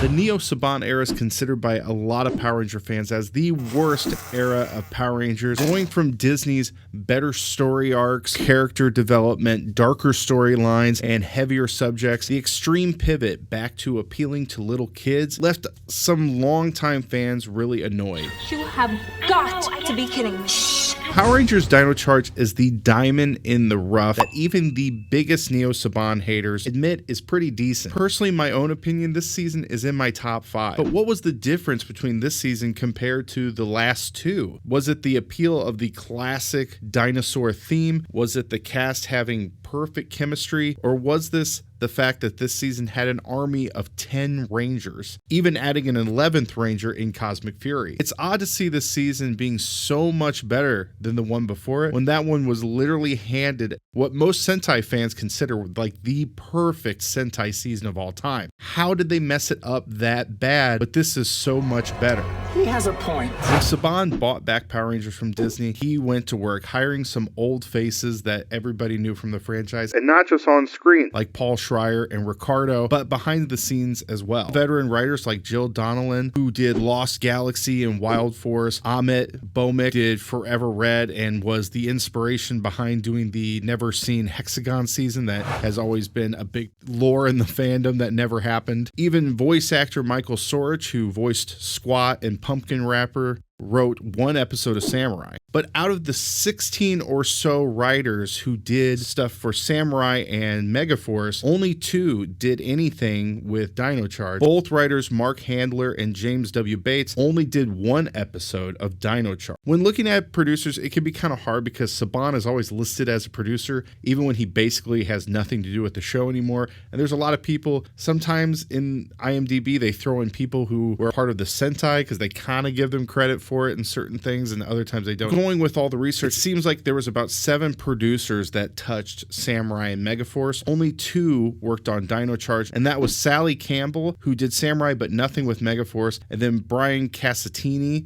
The Neo-Saban era is considered by a lot of Power Ranger fans as the worst era of Power Rangers, going from Disney's better story arcs, character development, darker storylines, and heavier subjects. The extreme pivot back to appealing to little kids left some longtime fans really annoyed. You have got to be kidding me. Power Rangers Dino Charge is the diamond in the rough that even the biggest Neo-Saban haters admit is pretty decent. Personally, my own opinion, this season is in my top 5. But what was the difference between this season compared to the last two? Was it the appeal of the classic dinosaur theme? Was it the cast having perfect chemistry? Or was this the fact that this season had an army of 10 Rangers, even adding an 11th Ranger in Cosmic Fury? It's odd to see this season being so much better than the one before it, when that one was literally handed what most Sentai fans consider like the perfect Sentai season of all time. How did they mess it up that bad, but this is so much better? He has a point. When Saban bought back Power Rangers from Disney, he went to work hiring some old faces that everybody knew from the franchise, and not just on screen, like Paul Schreier and Ricardo, but behind the scenes as well. Veteran writers like Jill Donnellan, who did Lost Galaxy and Wild Force. Amit Bhowmick did Forever Red and was the inspiration behind doing the never seen Hexagon season that has always been a big lore in the fandom that never happened. Even voice actor Michael Sorich, who voiced Squat and Pumpkin Rapper, wrote one episode of Samurai. But out of the 16 or so writers who did stuff for Samurai and Megaforce, only 2 did anything with Dino Charge. Both writers, Mark Handler and James W. Bates, only did 1 episode of Dino Charge. When looking at producers, it can be kind of hard because Saban is always listed as a producer, even when he basically has nothing to do with the show anymore. And there's a lot of people, sometimes in IMDb, they throw in people who were part of the Sentai because they kind of give them credit for it in certain things, and other times they don't. Going with all the research, it seems like there was about 7 producers that touched Samurai and Megaforce. Only 2 worked on Dino Charge, and that was Sally Campbell, who did Samurai but nothing with Megaforce, and then Brian Casatini,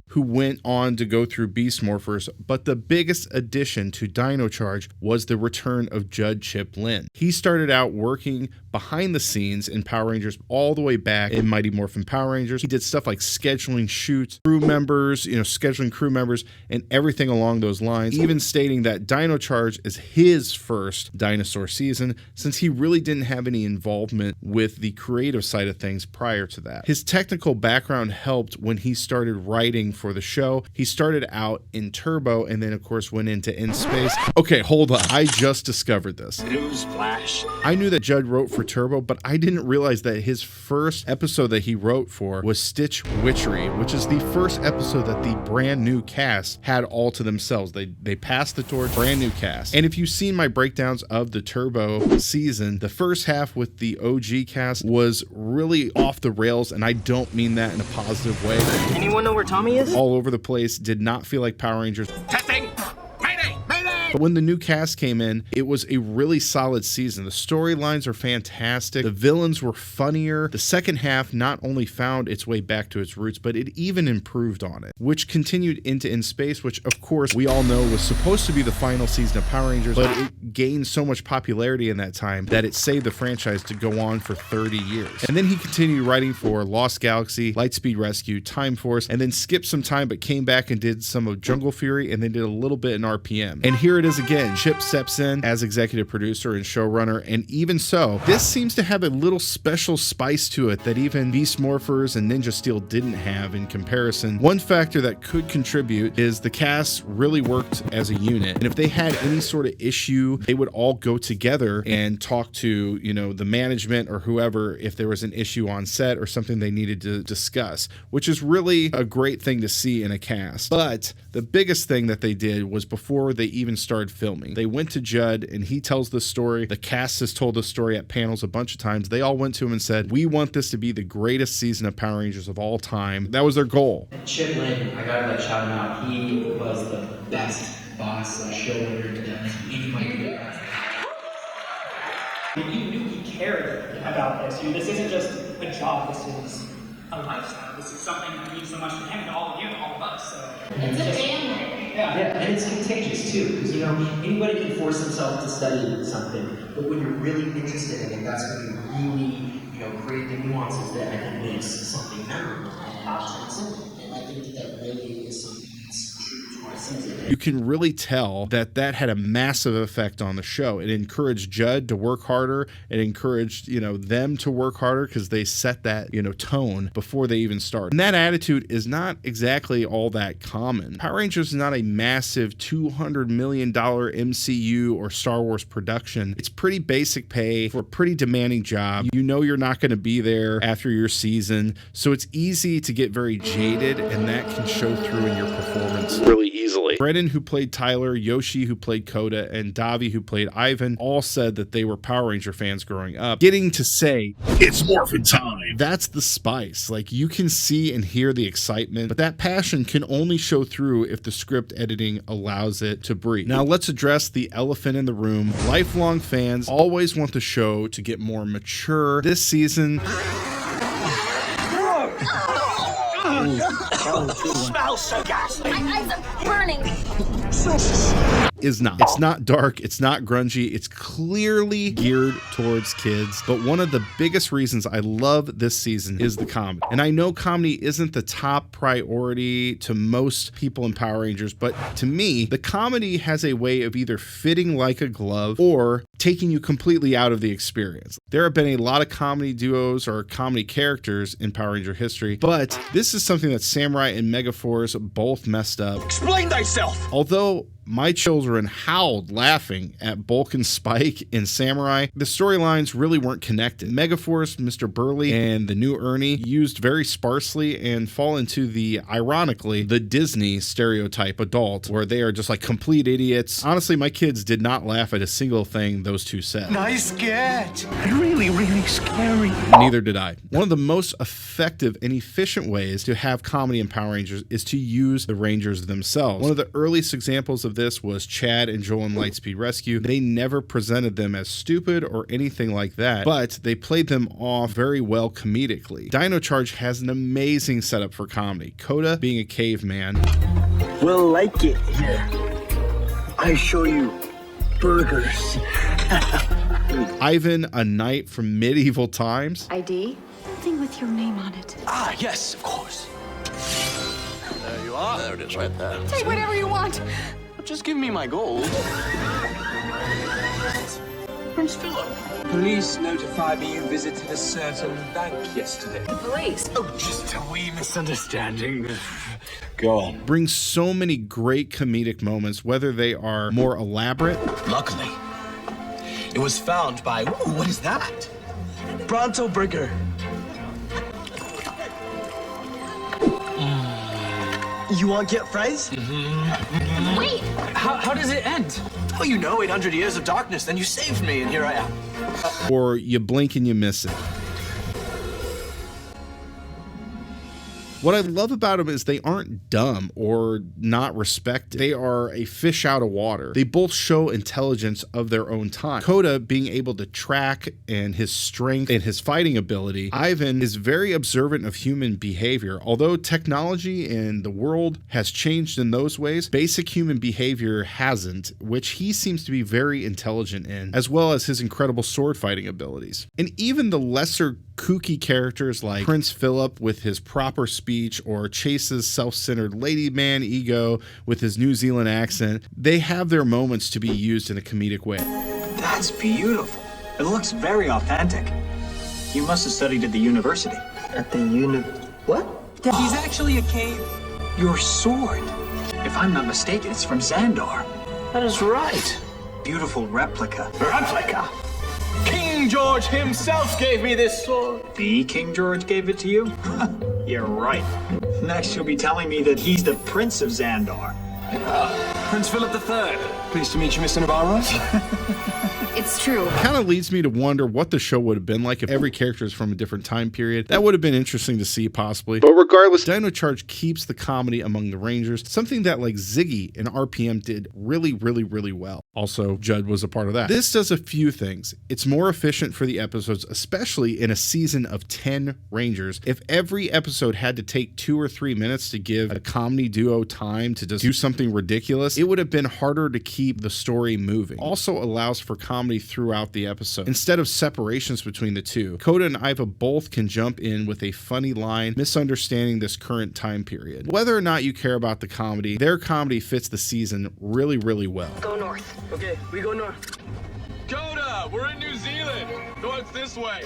who went on to go through Beast Morphers. But the biggest addition to Dino Charge was the return of Judd Chip Lin. He started out working behind the scenes in Power Rangers all the way back in Mighty Morphin Power Rangers. He did stuff like scheduling shoots, crew members, scheduling crew members, and everything along those lines, even stating that Dino Charge is his first dinosaur season, since he really didn't have any involvement with the creative side of things prior to that. His technical background helped when he started writing for the show. He started out in Turbo and then, of course, went into In Space. Okay, hold on. I just discovered this. Newsflash. I knew that Judd wrote for Turbo, but I didn't realize that his first episode that he wrote for was Stitch Witchery, which is the first episode that the brand new cast had all to themselves. They passed the torch, brand new cast. And if you've seen my breakdowns of the Turbo season, the first half with the OG cast was really off the rails, and I don't mean that in a positive way. Anyone know where Tommy is? All over the place, did not feel like Power Rangers. Testing! Mayday! Mayday! But when the new cast came in, it was a really solid season. The storylines are fantastic. The villains were funnier. The second half not only found its way back to its roots, but it even improved on it, which continued into In Space, which of course we all know was supposed to be the final season of Power Rangers, but it gained so much popularity in that time that it saved the franchise to go on for 30 years. And then he continued writing for Lost Galaxy, Lightspeed Rescue, Time Force, and then skipped some time but came back and did some of Jungle Fury and then did a little bit in RPM. And here it is again. Chip steps in as executive producer and showrunner, and even so, this seems to have a little special spice to it that even Beast Morphers and Ninja Steel didn't have in comparison. One factor that could contribute is the cast really worked as a unit, and if they had any sort of issue, they would all go together and talk to, the management or whoever if there was an issue on set or something they needed to discuss, which is really a great thing to see in a cast. But the biggest thing that they did was before they even started filming, they went to Judd and he tells the story. The cast has told the story at panels a bunch of times. They all went to him and said, we want this to be the greatest season of Power Rangers of all time. That was their goal. Chip Lin, I gotta shout him out. He was the best boss, showrunner that anybody could have. You knew he cared about this. This isn't just a job, this is a lifestyle. This is something that means so much to him and all of you and all of us. So. It's a family. Yeah, and it's contagious too, because anybody can force themselves to study something, but when you're really interested in it, that's when you really create the wants is that I can make something memorable and something. And I think that really is something that's true to our season. You can really tell that had a massive effect on the show. It encouraged Judd to work harder. It encouraged, them to work harder because they set that, tone before they even start. And that attitude is not exactly all that common. Power Rangers is not a massive $200 million MCU or Star Wars production. It's pretty basic pay for a pretty demanding job. You know you're not going to be there after your season, so it's easy to get very jaded, and that can show through in your performance really easily. Brennan, who played Tyler, Yoshi, who played Coda, and Davi, who played Ivan, all said that they were Power Ranger fans growing up. Getting to say, "It's morphin' time," that's the spice. Like, you can see and hear the excitement, but that passion can only show through if the script editing allows it to breathe. Now let's address the elephant in the room. Lifelong fans always want the show to get more mature. This season, Smells so ghastly. My eyes are burning. is not. It's not dark. It's not grungy. It's clearly geared towards kids. But one of the biggest reasons I love this season is the comedy. And I know comedy isn't the top priority to most people in Power Rangers, but to me, the comedy has a way of either fitting like a glove or taking you completely out of the experience. There have been a lot of comedy duos or comedy characters in Power Ranger history, but this is something that Samurai and Megaforce both messed up. Explain thyself. Although my children howled laughing at Bulk and Spike in Samurai, the storylines really weren't connected. Megaforce, Mr. Burley, and the new Ernie used very sparsely and fall into ironically, the Disney stereotype adult, where they are just like complete idiots. Honestly, my kids did not laugh at a single thing those two said. Nice get. Really, really scary. Neither did I. One of the most effective and efficient ways to have comedy in Power Rangers is to use the Rangers themselves. One of the earliest examples of this was Chad and Joel in Lightspeed Rescue. They never presented them as stupid or anything like that, but they played them off very well comedically. Dino Charge has an amazing setup for comedy. Coda being a caveman. We'll like it here. I show you burgers. Ivan, a knight from medieval times. ID? Something with your name on it. Ah, yes, of course. There you are. There it is right there. Take whatever you want. Just give me my gold. Prince Philip. Police notified me you visited a certain bank yesterday. The police. Oh, just a wee misunderstanding. Go on. Brings so many great comedic moments, whether they are more elaborate. Luckily, it was found by, ooh, what is that? Bronto Brigger. You want to get fries? Wait! How does it end? Oh, 800 years of darkness, then you saved me, and here I am. Or you blink and you miss it. What I love about them is they aren't dumb or not respected. They are a fish out of water. They both show intelligence of their own time. Coda being able to track and his strength and his fighting ability. Ivan is very observant of human behavior. Although technology and the world has changed in those ways, basic human behavior hasn't, which he seems to be very intelligent in, as well as his incredible sword fighting abilities. And even the lesser kooky characters like Prince Philip with his proper speech, or Chase's self-centered lady man ego with his New Zealand accent, they have their moments to be used in a comedic way. That's beautiful. It looks very authentic. You must have studied at the university. At the what? He's actually a cave. Your sword. If I'm not mistaken, it's from Xandar. That is right. Beautiful replica. Replica? King George himself gave me this sword. The King George gave it to you? You're right. Next you'll be telling me that he's the Prince of Xandar. Prince Philip III. Pleased to meet you, Mr. Navarro. It's true. Kind of leads me to wonder what the show would have been like if every character is from a different time period. That would have been interesting to see, possibly. But regardless, Dino Charge keeps the comedy among the Rangers, something that like Ziggy and RPM did really, really, really well. Also, Judd was a part of that. This does a few things. It's more efficient for the episodes, especially in a season of 10 Rangers. If every episode had to take 2 or 3 minutes to give a comedy duo time to just do something ridiculous, it would have been harder to keep the story moving. Also allows for comedy throughout the episode. Instead of separations between the two, Coda and Iva both can jump in with a funny line, misunderstanding this current time period. Whether or not you care about the comedy, their comedy fits the season really, really well. Go north. Okay, we go north. Coda, we're in New Zealand. North this way.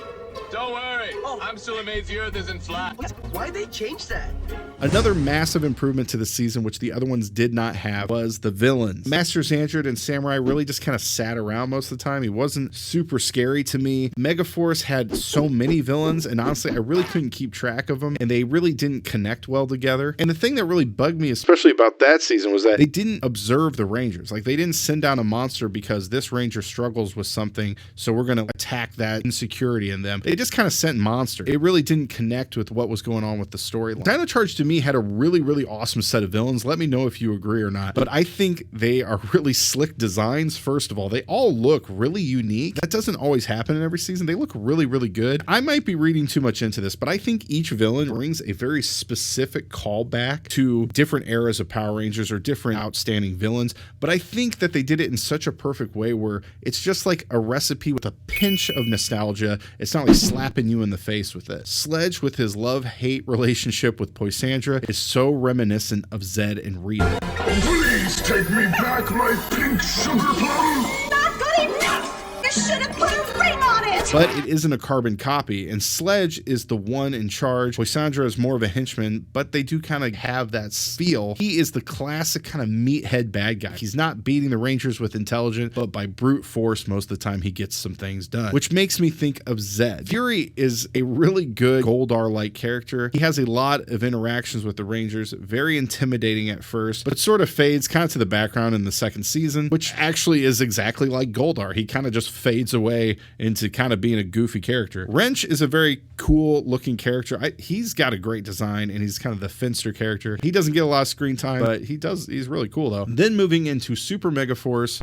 Don't worry. I'm still amazed the Earth isn't flat. Why'd they change that? Another massive improvement to the season, which the other ones did not have, was the villains. Master Xandred and Samurai really just kind of sat around most of the time. He wasn't super scary to me. Megaforce had so many villains, and honestly, I really couldn't keep track of them, and they really didn't connect well together. And the thing that really bugged me, especially about that season, was that they didn't observe the Rangers. Like, they didn't send down a monster because this Ranger struggles with something, so we're going to attack that insecurity in them. They just kind of sent monsters. It really didn't connect with what was going on with the storyline. Dino Charge to me had a really, really awesome set of villains. Let me know if you agree or not. But I think they are really slick designs, first of all. They all look really unique. That doesn't always happen in every season. They look really, really good. I might be reading too much into this, but I think each villain brings a very specific callback to different eras of Power Rangers or different outstanding villains. But I think that they did it in such a perfect way where it's just like a recipe with a pinch of nostalgia. It's not like slapping you in the face with it. Sledge, with his love-hate relationship with Poisandra, is so reminiscent of Zed and Rita. Please take me back, my pink sugar plum! Not good enough! You should have put a ring on it! But it isn't a carbon copy, and Sledge is the one in charge. Poisandra is more of a henchman, but they do kind of have that feel. He is the classic kind of meathead bad guy. He's not beating the Rangers with intelligence, but by brute force most of the time he gets some things done, which makes me think of Zed. Fury is a really good Goldar-like character. He has a lot of interactions with the Rangers, very intimidating at first, but sort of fades kind of to the background in the second season, which actually is exactly like Goldar. He kind of just fades away into kind of being a goofy character. Wrench is a very cool looking character. He's got a great design, and he's kind of the Finster character. He doesn't get a lot of screen time, but he's really cool though. Then moving into Super Megaforce,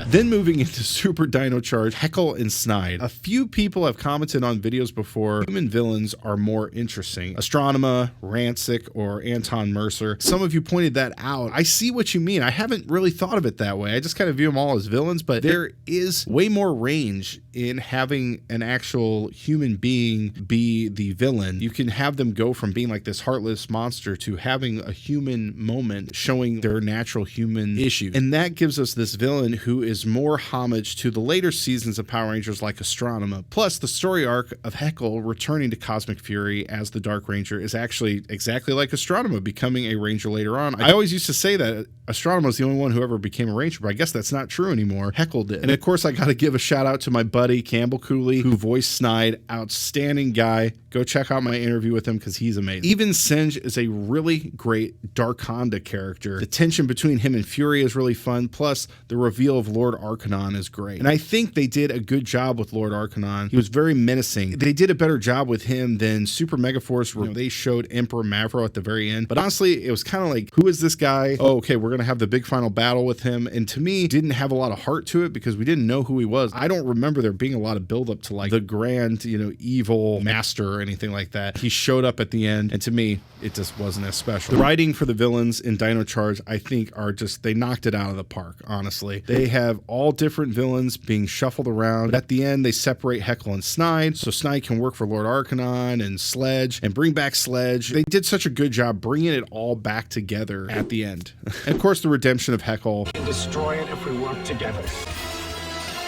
then moving into Super Dino Charge, Heckle and Snide. A few people have commented on videos before, human villains are more interesting. Astronema, Rancic, or Anton Mercer. Some of you pointed that out. I see what you mean. I haven't really thought of it that way. I just kind of view them all as villains, but there is way more range in having an actual human being be the villain. You can have them go from being like this heartless monster to having a human moment showing their natural human issues. And that gives us this villain who is more homage to the later seasons of Power Rangers like Astronema. Plus, the story arc of Heckle returning to Cosmic Fury as the Dark Ranger is actually exactly like Astronema becoming a Ranger later on. I always used to say that Astronema was the only one who ever became a Ranger, but I guess that's not true anymore. Heckle did. And of course, I got to give a shout out to my buddy Campbell Cooley, who voiced Snide. Outstanding guy. Go check out my interview with him because he's amazing. Even Singe is a really great Darkonda character. The tension between him and Fury is really fun. Plus, the reveal of Lord Arcanon is great. And I think they did a good job with Lord Arcanon. He was very menacing. They did a better job with him than Super Megaforce, where they showed Emperor Mavro at the very end. But honestly, it was kind of like, who is this guy? Oh, okay, we're going to have the big final battle with him. And to me, didn't have a lot of heart to it because we didn't know who he was. I don't remember there being a lot of buildup to like the grand, evil master or anything like that. He showed up at the end, and to me, it just wasn't as special. The writing for the villains in Dino Charge, I think, they knocked it out of the park, honestly. They have all different villains being shuffled around, but at the end, they separate Heckle and Snide, so Snide can work for Lord Arcanon and Sledge, and bring back Sledge. They did such a good job bringing it all back together at the end. And of course, the redemption of Heckle. We can destroy it if we work together.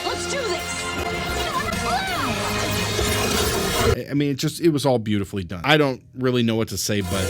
Let's do this! I mean, it was all beautifully done. I don't really know what to say, but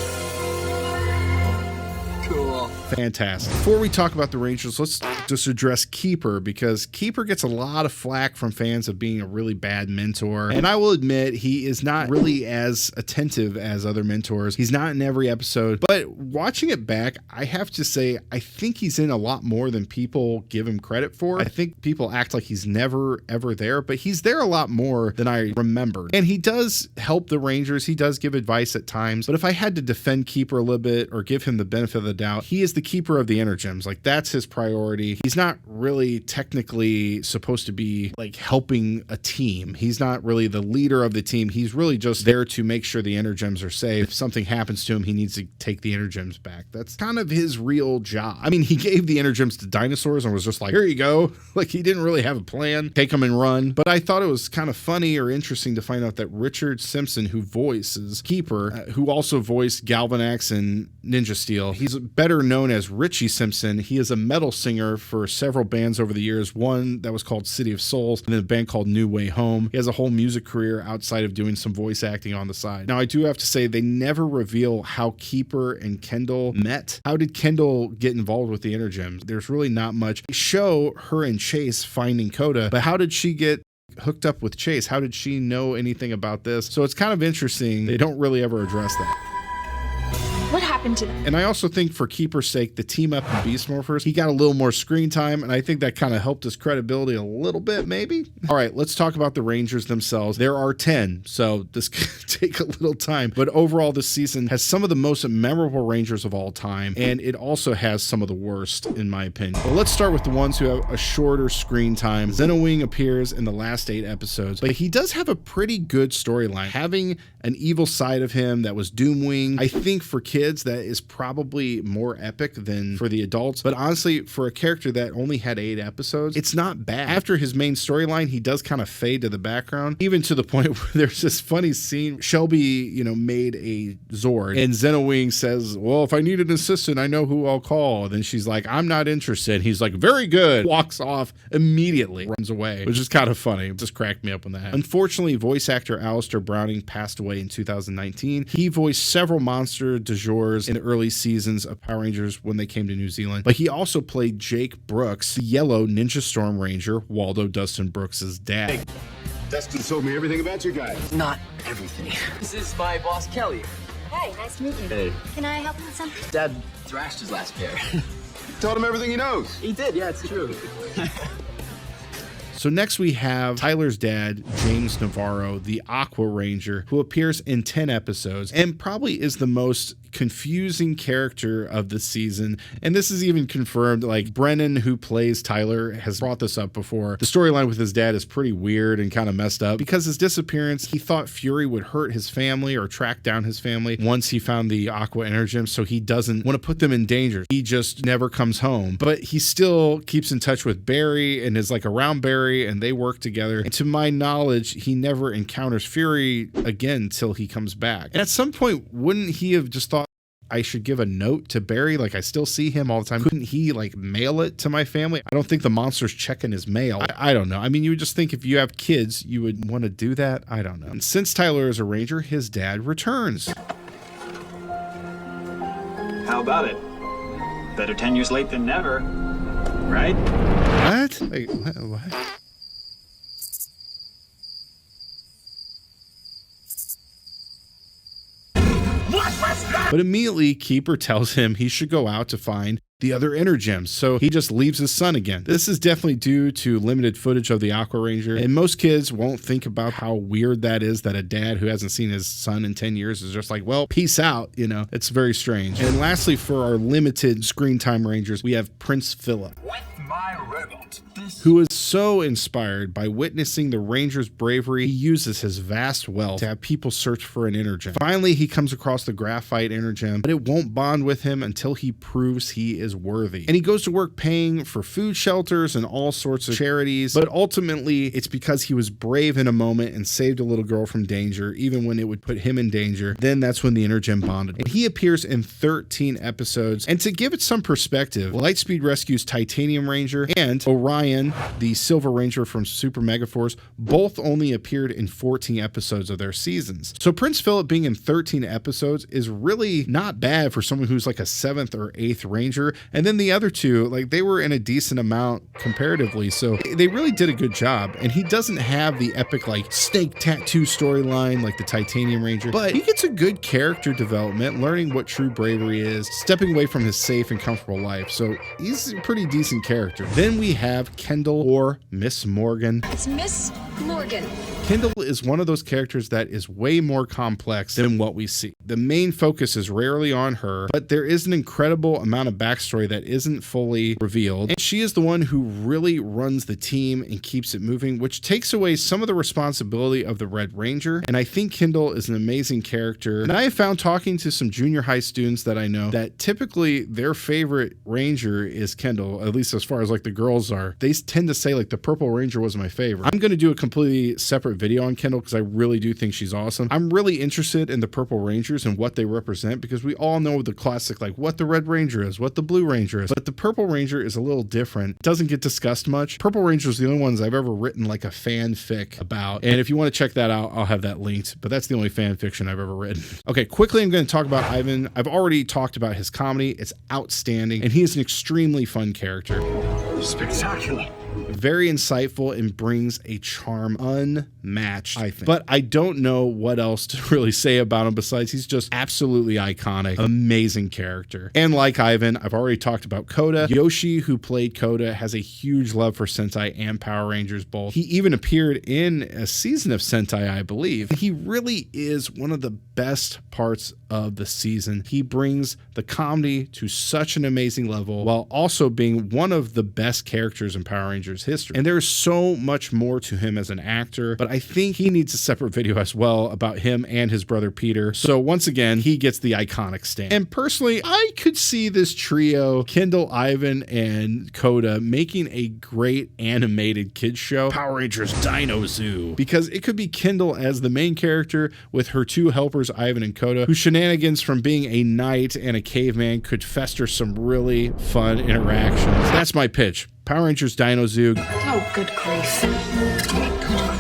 Cool. fantastic. Before we talk about the Rangers, let's just address Keeper, because Keeper gets a lot of flack from fans of being a really bad mentor. And I will admit, he is not really as attentive as other mentors. He's not in every episode, but watching it back, I have to say, I think he's in a lot more than people give him credit for. I think people act like he's never, ever there, but he's there a lot more than I remembered. And he does help the Rangers. He does give advice at times, but if I had to defend Keeper a little bit or give him the benefit of the doubt, he is the the keeper of the Energems. Like, that's his priority. He's not really technically supposed to be like helping a team. He's not really the leader of the team. He's really just there to make sure the Energems are safe. If something happens to him, he needs to take the Energems back. That's kind of his real job. I mean, he gave the Energems to dinosaurs and was just like, here you go. Like, he didn't really have a plan. Take them and run. But I thought it was kind of funny or interesting to find out that Richard Simpson, who voices Keeper, who also voiced Galvanax and Ninja Steel, he's better known as Richie Simpson. He is a metal singer for several bands over the years. One that was called City of Souls, and then a band called New Way Home. He has a whole music career outside of doing some voice acting on the side. Now, I do have to say, they never reveal how Keeper and Kendall met. How did Kendall get involved with the Energems? There's really not much. They show her and Chase finding Coda, but how did she get hooked up with Chase? How did she know anything about this? So it's kind of interesting. They don't really ever address that. What happened to them? And I also think for Keeper's sake, the team up in Beast Morphers, he got a little more screen time, and I think that kind of helped his credibility a little bit, maybe. All right, let's talk about the Rangers themselves. There are 10, so this could take a little time, but overall this season has some of the most memorable Rangers of all time, and it also has some of the worst, in my opinion. But let's start with the ones who have a shorter screen time. Xenowing appears in the last 8 episodes, but he does have a pretty good storyline. Having an evil side of him that was Doomwing, I think for kids, that is probably more epic than for the adults. But honestly, for a character that only had 8 episodes, it's not bad. After his main storyline, he does kind of fade to the background, even to the point where there's this funny scene. Shelby, made a Zord, and Xenowing says, well, if I need an assistant, I know who I'll call. And then she's like, I'm not interested. He's like, very good. Walks off immediately, runs away, which is kind of funny. It just cracked me up on that. Unfortunately, voice actor Alistair Browning passed away in 2019. He voiced several monster du jours in the early seasons of Power Rangers when they came to New Zealand, but he also played Jake Brooks, the yellow Ninja Storm Ranger, Waldo Dustin Brooks' dad. Hey, Dustin told me everything about you guys. Not everything. This is my boss, Kelly. Hey, nice to meet you. Hey. Can I help you with something? Dad thrashed his last pair. Told him everything he knows. He did, yeah, it's true. So next we have Tyler's dad, James Navarro, the Aqua Ranger, who appears in 10 episodes and probably is the most confusing character of the season. And this is even confirmed, like Brennan, who plays Tyler, has brought this up before. The storyline with his dad is pretty weird and kind of messed up. Because his disappearance, he thought Fury would hurt his family or track down his family once he found the Aqua Energems, so he doesn't want to put them in danger. He just never comes home. But he still keeps in touch with Barry and is like around Barry, and they work together. And to my knowledge, he never encounters Fury again till he comes back. And at some point, wouldn't he have just thought, I should give a note to Barry? Like, I still see him all the time. Couldn't he like mail it to my family? I don't think the monster's checking his mail. I don't know. I mean, you would just think if you have kids, you would want to do that. I don't know. And since Tyler is a Ranger, his dad returns. How about it? Better 10 years late than never, right? What? Like, what? But immediately, Keeper tells him he should go out to find the other Energems, so he just leaves his son again. This is definitely due to limited footage of the Aqua Ranger, and most kids won't think about how weird that is, that a dad who hasn't seen his son in 10 years is just like, well, peace out, It's very strange. And lastly, for our limited screen time Rangers, we have Prince Philip, With my robot, who is so inspired by witnessing the Ranger's bravery, he uses his vast wealth to have people search for an Energem. Finally, he comes across the graphite Energem, but it won't bond with him until he proves he is worthy. And he goes to work paying for food shelters and all sorts of charities, but ultimately it's because he was brave in a moment and saved a little girl from danger, even when it would put him in danger. Then that's when the Energem bonded. And he appears in 13 episodes. And to give it some perspective, Lightspeed rescues Titanium Ranger and Orion, the Silver Ranger from Super Megaforce, both only appeared in 14 episodes of their seasons. So Prince Philip being in 13 episodes is really not bad for someone who's like a 7th or 8th Ranger. And then the other two, like, they were in a decent amount comparatively. So they really did a good job. And he doesn't have the epic, like, snake tattoo storyline like the Titanium Ranger, but he gets a good character development, learning what true bravery is, stepping away from his safe and comfortable life. So he's a pretty decent character. Then we have Kendall, or Miss Morgan. It's Miss Morgan. Kendall is one of those characters that is way more complex than what we see. The main focus is rarely on her, but there is an incredible amount of backstory that isn't fully revealed. And she is the one who really runs the team and keeps it moving, which takes away some of the responsibility of the Red Ranger. And I think Kendall is an amazing character. And I have found talking to some junior high students that I know that typically their favorite Ranger is Kendall, at least as far as like the girls are. They tend to say like the Purple Ranger was my favorite. I'm going to do a completely separate video on Kendall because I really do think she's awesome. I'm really interested in the Purple Rangers and what they represent because we all know the classic, like what the Red Ranger is, what the Blue Ranger is, but the Purple Ranger is a little different. It doesn't get discussed much. Purple Ranger is the only ones I've ever written like a fanfic about. And if you want to check that out, I'll have that linked, but that's the only fan fiction I've ever written. Okay, quickly, I'm going to talk about Ivan. I've already talked about his comedy. It's outstanding, and he is an extremely fun character. Spectacular. Very insightful and brings a charm unmatched, I think. But I don't know what else to really say about him besides he's just absolutely iconic, amazing character. And like Ivan, I've already talked about Koda. Yoshi, who played Koda, has a huge love for Sentai and Power Rangers both. He even appeared in a season of Sentai, I believe. He really is one of the best parts of the season. He brings the comedy to such an amazing level while also being one of the best characters in Power Rangers history. And there's so much more to him as an actor, but I think he needs a separate video as well about him and his brother Peter. So once again, he gets the iconic stamp. And personally, I could see this trio, Kendall, Ivan, and Koda, making a great animated kids show, Power Rangers Dino Zoo, because it could be Kendall as the main character with her two helpers, Ivan and Koda, whose shenanigans from being a knight and a caveman could fester some really fun interactions. That's my pitch. Power Rangers Dino Zoo. Oh, good grief. Good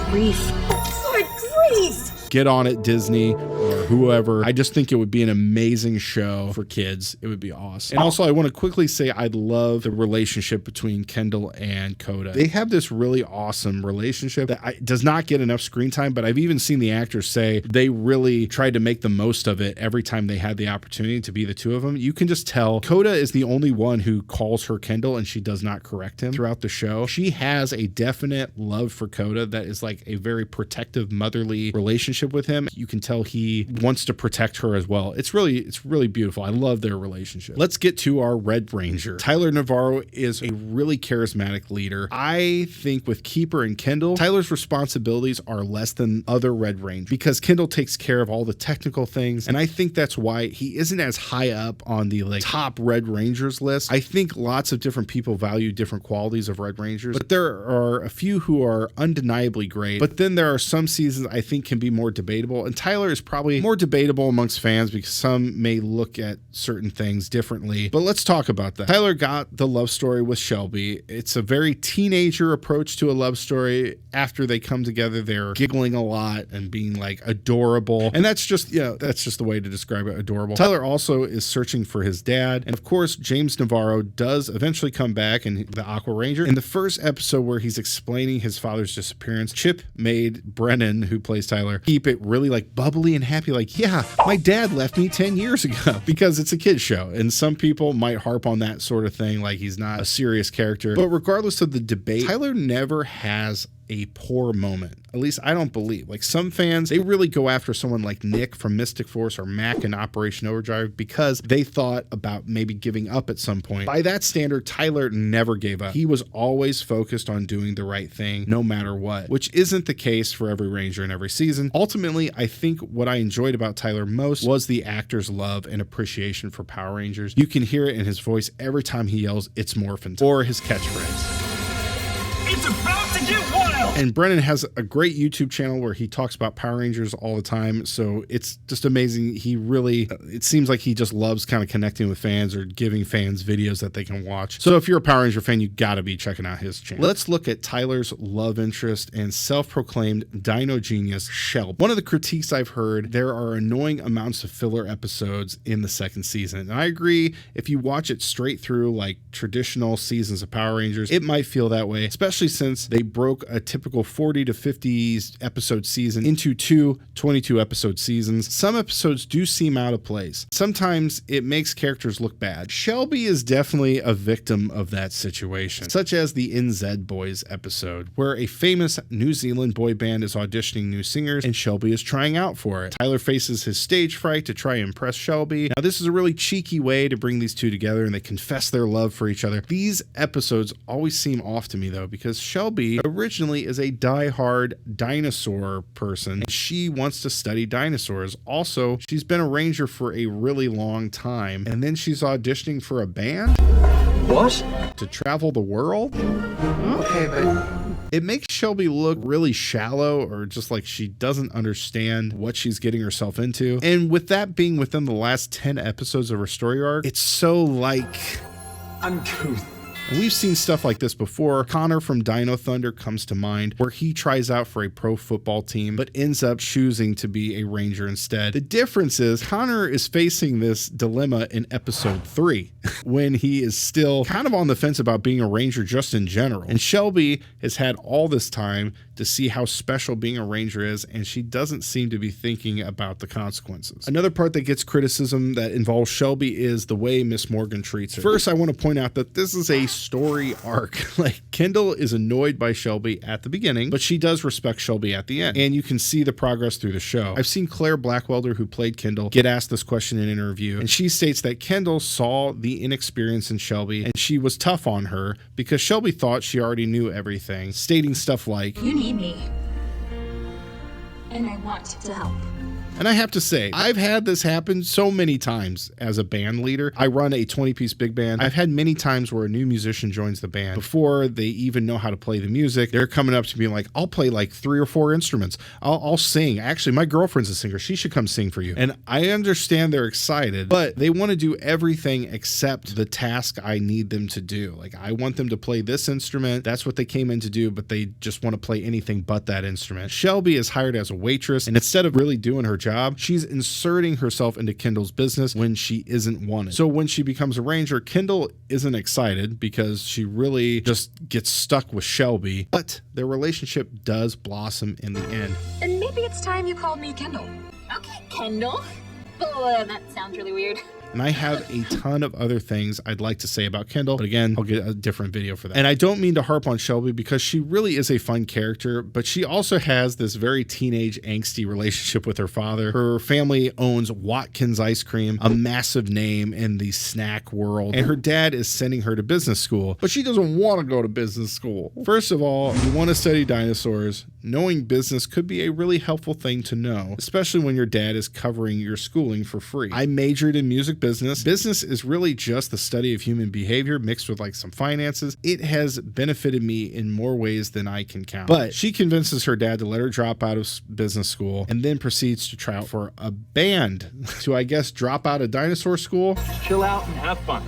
grief. Good grief! Get on it, Disney or whoever. I just think it would be an amazing show for kids. It would be awesome. And also, I want to quickly say I love the relationship between Kendall and Koda. They have this really awesome relationship that does not get enough screen time, but I've even seen the actors say they really tried to make the most of it every time they had the opportunity to be the two of them. You can just tell Koda is the only one who calls her Kendall and she does not correct him throughout the show. She has a definite love for Koda that is like a very protective, motherly relationship with him. You can tell he wants to protect her as well. It's really beautiful. I love their relationship. Let's get to our Red Ranger. Tyler Navarro is a really charismatic leader. I think with Keeper and Kendall, Tyler's responsibilities are less than other Red Rangers because Kendall takes care of all the technical things, and I think that's why he isn't as high up on the like top Red Rangers list. I think lots of different people value different qualities of Red Rangers, but there are a few who are undeniably great, but then there are some seasons I think can be more debatable, and Tyler is probably more debatable amongst fans because some may look at certain things differently. But let's talk about that. Tyler got the love story with Shelby. It's a very teenager approach to a love story. After they come together, they're giggling a lot and being like adorable, and that's just the way to describe it, adorable. Tyler also is searching for his dad, and of course James Navarro does eventually come back in the Aqua Ranger. In the first episode where he's explaining his father's disappearance, Chip made Brennan, who plays Tyler, keep it really like bubbly and happy, like, yeah, my dad left me 10 years ago, because it's a kid's show, and some people might harp on that sort of thing, like he's not a serious character. But regardless of the debate, Tyler never has a poor moment. At least I don't believe. Like some fans, they really go after someone like Nick from Mystic Force or Mac in Operation Overdrive because they thought about maybe giving up at some point. By that standard, Tyler never gave up. He was always focused on doing the right thing no matter what, which isn't the case for every Ranger in every season. Ultimately, I think what I enjoyed about Tyler most was the actor's love and appreciation for Power Rangers. You can hear it in his voice every time he yells, "It's Morphin'," or his catchphrase. It's about to get wild! And Brennan has a great YouTube channel where he talks about Power Rangers all the time, so it's just amazing. He really, it seems like he just loves kind of connecting with fans or giving fans videos that they can watch. So if you're a Power Ranger fan, you gotta be checking out his channel. Let's look at Tyler's love interest and self-proclaimed dino genius, Shelby. One of the critiques I've heard, there are annoying amounts of filler episodes in the second season. And I agree, if you watch it straight through like traditional seasons of Power Rangers, it might feel that way, especially since they broke a typical typical 40 to 50 episode season into two 22 episode seasons. Some episodes do seem out of place. Sometimes it makes characters look bad. Shelby is definitely a victim of that situation, such as the NZ Boys episode, where a famous New Zealand boy band is auditioning new singers and Shelby is trying out for it. Tyler faces his stage fright to try and impress Shelby. Now, this is a really cheeky way to bring these two together, and they confess their love for each other. These episodes always seem off to me, though, because Shelby originally is a die-hard dinosaur person, and she wants to study dinosaurs. Also, she's been a ranger for a really long time, and then she's auditioning for a band? What? To travel the world? Okay, but it makes Shelby look really shallow, or just like she doesn't understand what she's getting herself into. And with that being within the last 10 episodes of her story arc, it's so like uncouth. And we've seen stuff like this before. Connor from Dino Thunder comes to mind, where he tries out for a pro football team, but ends up choosing to be a ranger instead. The difference is Connor is facing this dilemma in episode 3, when he is still kind of on the fence about being a ranger just in general. And Shelby has had all this time to see how special being a ranger is, and she doesn't seem to be thinking about the consequences. Another part that gets criticism that involves Shelby is the way Miss Morgan treats her. First, I want to point out that this is a story arc. Like, Kendall is annoyed by Shelby at the beginning, but she does respect Shelby at the end, and you can see the progress through the show. I've seen Claire Blackwelder, who played Kendall, get asked this question in an interview, and she states that Kendall saw the inexperience in Shelby, and she was tough on her because Shelby thought she already knew everything, stating stuff like, You need me. And I want to help. And I have to say, I've had this happen so many times as a band leader. I run a 20-piece big band. I've had many times where a new musician joins the band. Before they even know how to play the music, they're coming up to me like, I'll play like 3 or 4 instruments. I'll sing. Actually, my girlfriend's a singer. She should come sing for you. And I understand they're excited, but they want to do everything except the task I need them to do. Like, I want them to play this instrument. That's what they came in to do, but they just want to play anything but that instrument. Shelby is hired as a waitress, and instead of really doing her job, she's inserting herself into Kendall's business when she isn't wanted. So when she becomes a ranger, Kendall isn't excited because she really just gets stuck with Shelby, but their relationship does blossom in the end. And maybe it's time you called me Kendall. Okay, Kendall. Oh, that sounds really weird. And I have a ton of other things I'd like to say about Kendall, but again, I'll get a different video for that. And I don't mean to harp on Shelby because she really is a fun character, but she also has this very teenage angsty relationship with her father. Her family owns Watkins Ice Cream, a massive name in the snack world, and her dad is sending her to business school, but she doesn't want to go to business school. First of all, you want to study dinosaurs. Knowing business could be a really helpful thing to know, especially when your dad is covering your schooling for free. I majored in music business. Business is really just the study of human behavior mixed with like some finances. It has benefited me in more ways than I can count. But she convinces her dad to let her drop out of business school and then proceeds to try out for a band to, I guess, drop out of dinosaur school. Just chill out and have fun.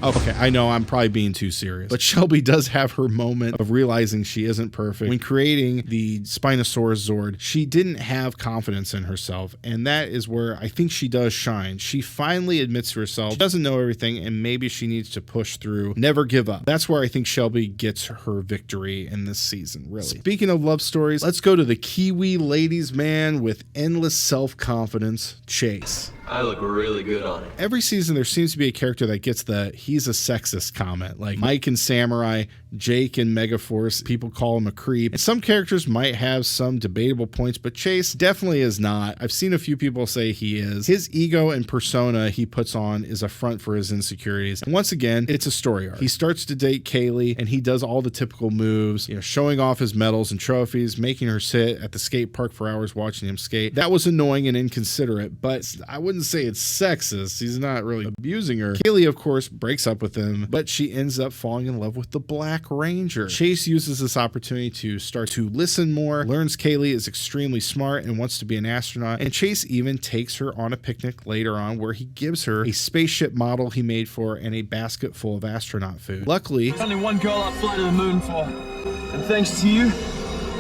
Okay, I know I'm probably being too serious, but Shelby does have her moment of realizing she isn't perfect. When creating the Spinosaurus Zord, she didn't have confidence in herself, and that is where I think she does shine. She finally admits to herself she doesn't know everything, and maybe she needs to push through, never give up. That's where I think Shelby gets her victory in this season, really. Speaking of love stories, let's go to the Kiwi ladies' man with endless self-confidence, Chase. I look really good on it. Every season, there seems to be a character that gets the he's a sexist comment. Like Mike and Samurai, Jake and Megaforce, people call him a creep. And some characters might have some debatable points, but Chase definitely is not. I've seen a few people say he is. His ego and persona he puts on is a front for his insecurities. And once again, it's a story arc. He starts to date Kaylee, and he does all the typical moves, showing off his medals and trophies, making her sit at the skate park for hours watching him skate. That was annoying and inconsiderate, but I wouldn't say it's sexist. He's not really abusing her. Kaylee, of course, breaks up with him, but she ends up falling in love with the Black Ranger. Chase uses this opportunity to start to listen more, learns Kaylee is extremely smart and wants to be an astronaut, and Chase even takes her on a picnic later on where he gives her a spaceship model he made for and a basket full of astronaut food. Luckily, Only one girl I've flown to the moon for, and thanks to you,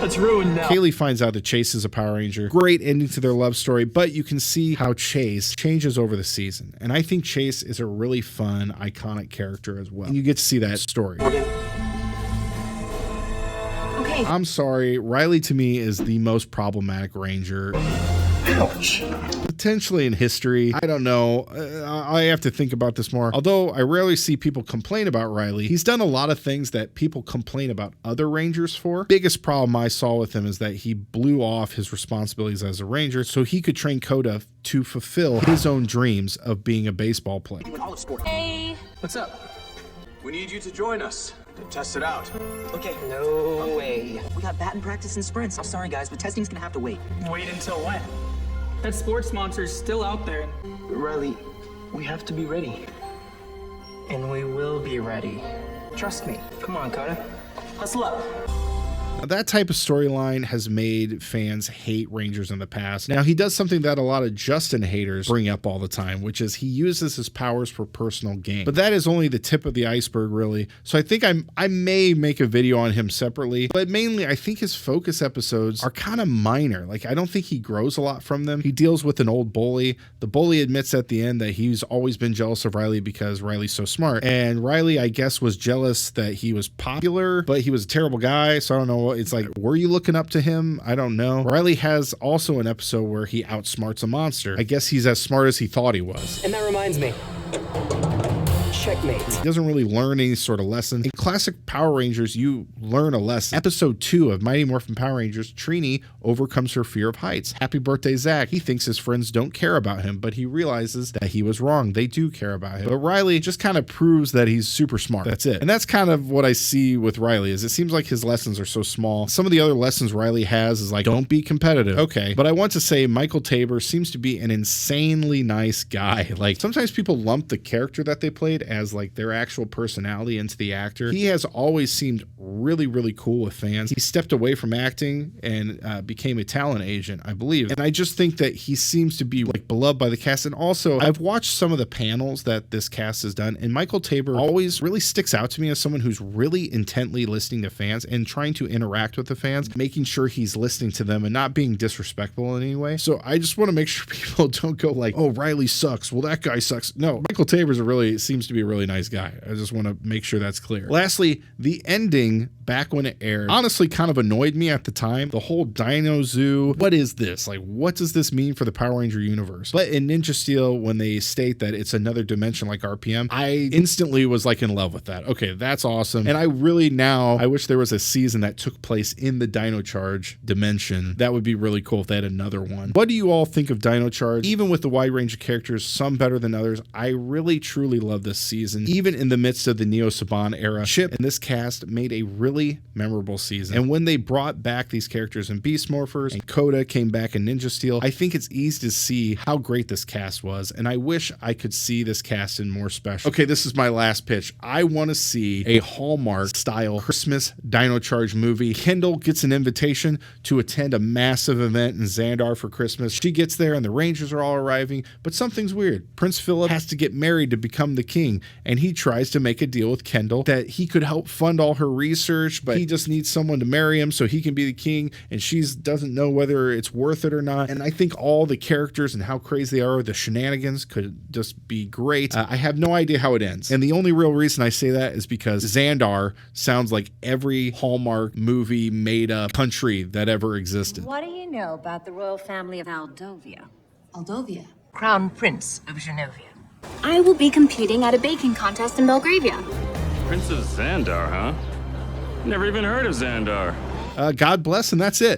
it's ruined now. Kaylee finds out that Chase is a Power Ranger. Great ending to their love story, but you can see how Chase changes over the season. And I think Chase is a really fun, iconic character as well. And you get to see that story. Riley! I'm sorry, Riley to me is the most problematic ranger. Ouch. Potentially in history. I don't know. I have to think about this more. Although I rarely see people complain about Riley, he's done a lot of things that people complain about other rangers for. Biggest problem I saw with him is that he blew off his responsibilities as a ranger so he could train Coda to fulfill his own dreams of being a baseball player. Hey. What's up? We need you to join us to test it out. Okay. No way. We got batting practice and sprints. I'm sorry, guys, but testing's gonna have to wait. Wait until when? That sports sponsor's still out there. Riley, we have to be ready. And we will be ready. Trust me. Come on, Coda. Hustle up. Now, that type of storyline has made fans hate Rangers in the past. Now, he does something that a lot of Justin haters bring up all the time, which is he uses his powers for personal gain. But that is only the tip of the iceberg, really. So I think I may make a video on him separately, but mainly I think his focus episodes are kind of minor. Like, I don't think he grows a lot from them. He deals with an old bully. The bully admits at the end that he's always been jealous of Riley because Riley's so smart. And Riley, I guess, was jealous that he was popular, but he was a terrible guy. So I don't know. It's like, were you looking up to him? I don't know. Riley has also an episode where he outsmarts a monster. I guess he's as smart as he thought he was. And that reminds me. Checkmate. He doesn't really learn any sort of lesson. In classic Power Rangers, you learn a lesson. Episode 2 of Mighty Morphin Power Rangers, Trini overcomes her fear of heights. Happy birthday, Zach. He thinks his friends don't care about him, but he realizes that he was wrong. They do care about him. But Riley just kind of proves that he's super smart. That's it. And that's kind of what I see with Riley, is it seems like his lessons are so small. Some of the other lessons Riley has is like, don't be competitive. Okay. But I want to say Michael Tabor seems to be an insanely nice guy. Like, sometimes people lump the character that they played as like their actual personality into the actor. He has always seemed really, really cool with fans. He stepped away from acting and became a talent agent, I believe. And I just think that he seems to be like beloved by the cast. And also, I've watched some of the panels that this cast has done, and Michael Tabor always really sticks out to me as someone who's really intently listening to fans and trying to interact with the fans, making sure he's listening to them and not being disrespectful in any way. So I just want to make sure people don't go like, oh, Riley sucks. Well, that guy sucks. No, Michael Tabor seems to be a really nice guy. I just want to make sure that's clear. Lastly, the ending back when it aired honestly kind of annoyed me at the time. The whole Dino Zoo. What is this? Like, what does this mean for the Power Ranger universe? But in Ninja Steel, when they state that it's another dimension like RPM, I instantly was like in love with that. Okay, that's awesome. And I wish there was a season that took place in the Dino Charge dimension. That would be really cool if they had another one. What do you all think of Dino Charge? Even with the wide range of characters, some better than others, I really truly love this season. Even in the midst of the Neo-Saban era, Chip and this cast made a really memorable season. And when they brought back these characters in Beast Morphers and Coda came back in Ninja Steel, I think it's easy to see how great this cast was. And I wish I could see this cast in more special. Okay, this is my last pitch. I want to see a Hallmark style Christmas Dino Charge movie. Kendall gets an invitation to attend a massive event in Xandar for Christmas. She gets there and the Rangers are all arriving, but something's weird. Prince Philip has to get married to become the king, and he tries to make a deal with Kendall that he could help fund all her research, but he just needs someone to marry him so he can be the king, and she doesn't know whether it's worth it or not. And I think all the characters and how crazy they are, the shenanigans could just be great. I have no idea how it ends, and the only real reason I say that is because Xandar sounds like every Hallmark movie made up country that ever existed. What do you know about the royal family of Aldovia? Aldovia. Crown Prince of Genovia. I will be competing at a baking contest in Belgravia. Prince of Xandar, huh? Never even heard of Xandar. God bless, and that's it.